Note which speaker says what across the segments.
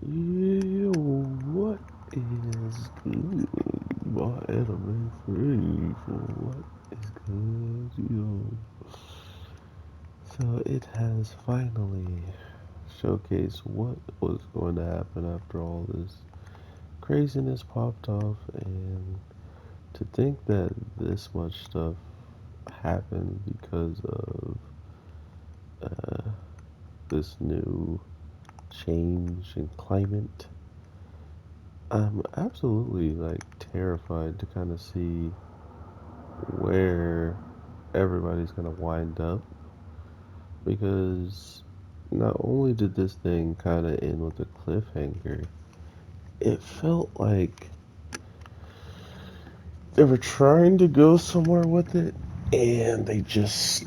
Speaker 1: Yeah, what is good? My anime friend for what is good, So it has finally showcased what was going to happen after all this craziness popped off, and to think that this much stuff happened because of uh, this new change in climate. I'm absolutely like terrified to kind of see where everybody's gonna wind up because not only did this thing kind of end with a cliffhanger, it felt like they were trying to go somewhere with it and they just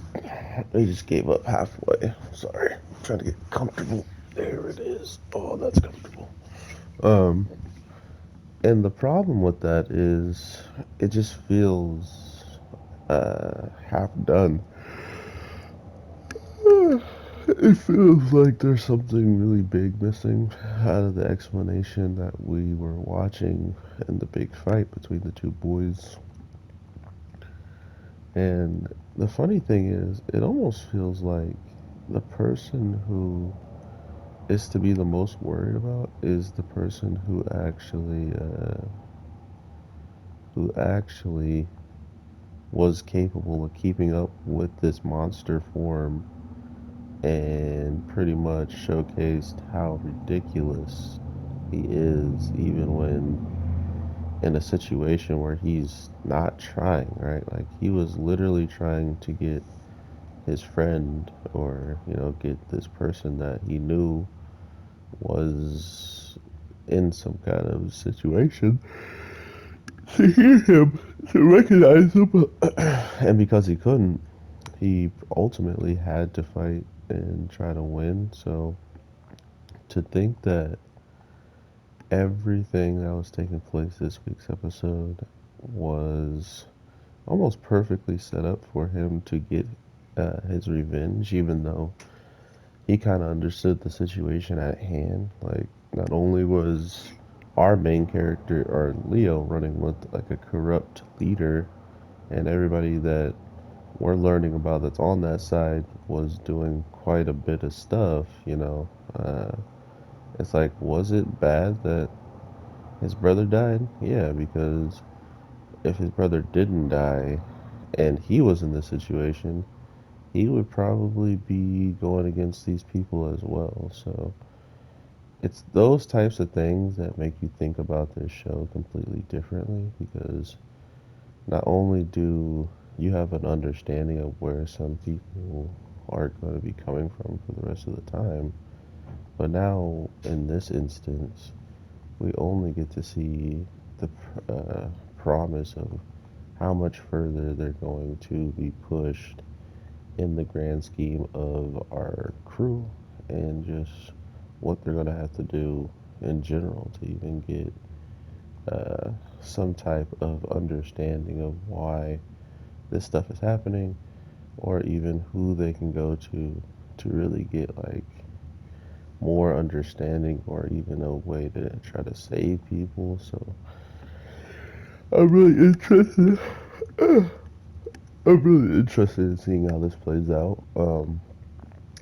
Speaker 1: gave up halfway. Sorry, I'm trying to get comfortable. There it is. Oh, that's comfortable. Um, and the problem with that is it just feels half done. It feels like there's something really big missing out of the explanation that we were watching in the big fight between the two boys. And the funny thing is, it almost feels like the person who is to be the most worried about is the person who actually was capable of keeping up with this monster form and pretty much showcased how ridiculous he is, even when in a situation where he's not trying, right? Like he was literally trying to get his friend or, get this person that he knew was in some kind of situation to hear him, to recognize him. And because he couldn't, he ultimately had to fight and try to win. So to think that everything that was taking place this week's episode was almost perfectly set up for him to get his revenge, even though he kind of understood the situation at hand. Like, not only was our main character, or Leo, running with like a corrupt leader, and everybody that we're learning about that's on that side was doing quite a bit of stuff. It's like, was it bad that his brother died? Yeah, because if his brother didn't die and he was in this situation, he would probably be going against these people as well. So it's those types of things that make you think about this show completely differently because not only do you have an understanding of where some people are going to be coming from for the rest of the time, but now in this instance, we only get to see the promise of how much further they're going to be pushed in the grand scheme of our crew and just what they're going to have to do in general to even get uh, some type of understanding of why this stuff is happening or even who they can go to really get like more understanding or even a way to try to save people. So I'm really interested. I'm really interested in seeing how this plays out.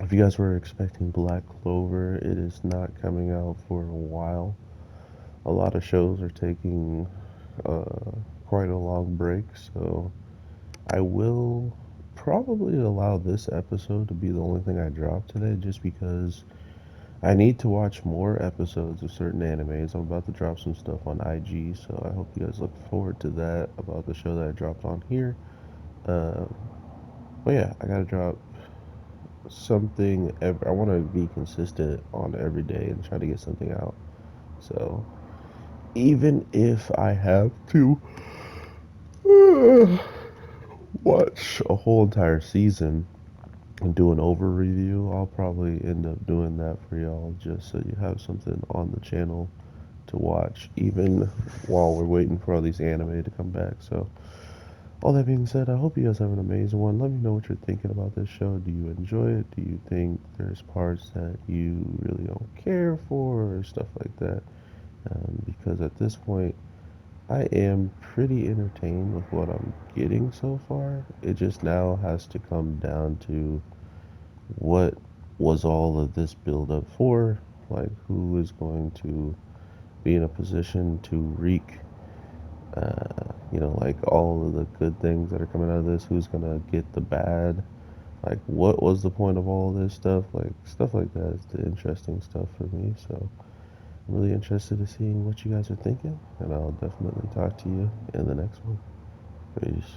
Speaker 1: If you guys were expecting Black Clover, it is not coming out for a while. A lot of shows are taking uh, quite a long break, so I will probably allow this episode to be the only thing I drop today just because I need to watch more episodes of certain animes. I'm about to drop some stuff on IG, so I hope you guys look forward to that about the show that I dropped on here. Uh, but yeah, I gotta drop something. I want to be consistent on every day and try to get something out. So even if I have to watch a whole entire season and do an over review, I'll probably end up doing that for y'all just so you have something on the channel to watch, even while we're waiting for all these anime to come back. So All that being said, I hope you guys have an amazing one. Let me know what you're thinking about this show. Do you enjoy it? Do you think there's parts that you really don't care for or stuff like that? Because at this point, I am pretty entertained with what I'm getting so far. It just now has to come down to what was all of this build up for? Like, who is going to be in a position to wreak, like all of the good things that are coming out of this? Who's gonna get the bad? Like, what was the point of all this stuff? Like, stuff like that is the interesting stuff for me. So, I'm really interested in seeing what you guys are thinking, and I'll definitely talk to you in the next one. Peace.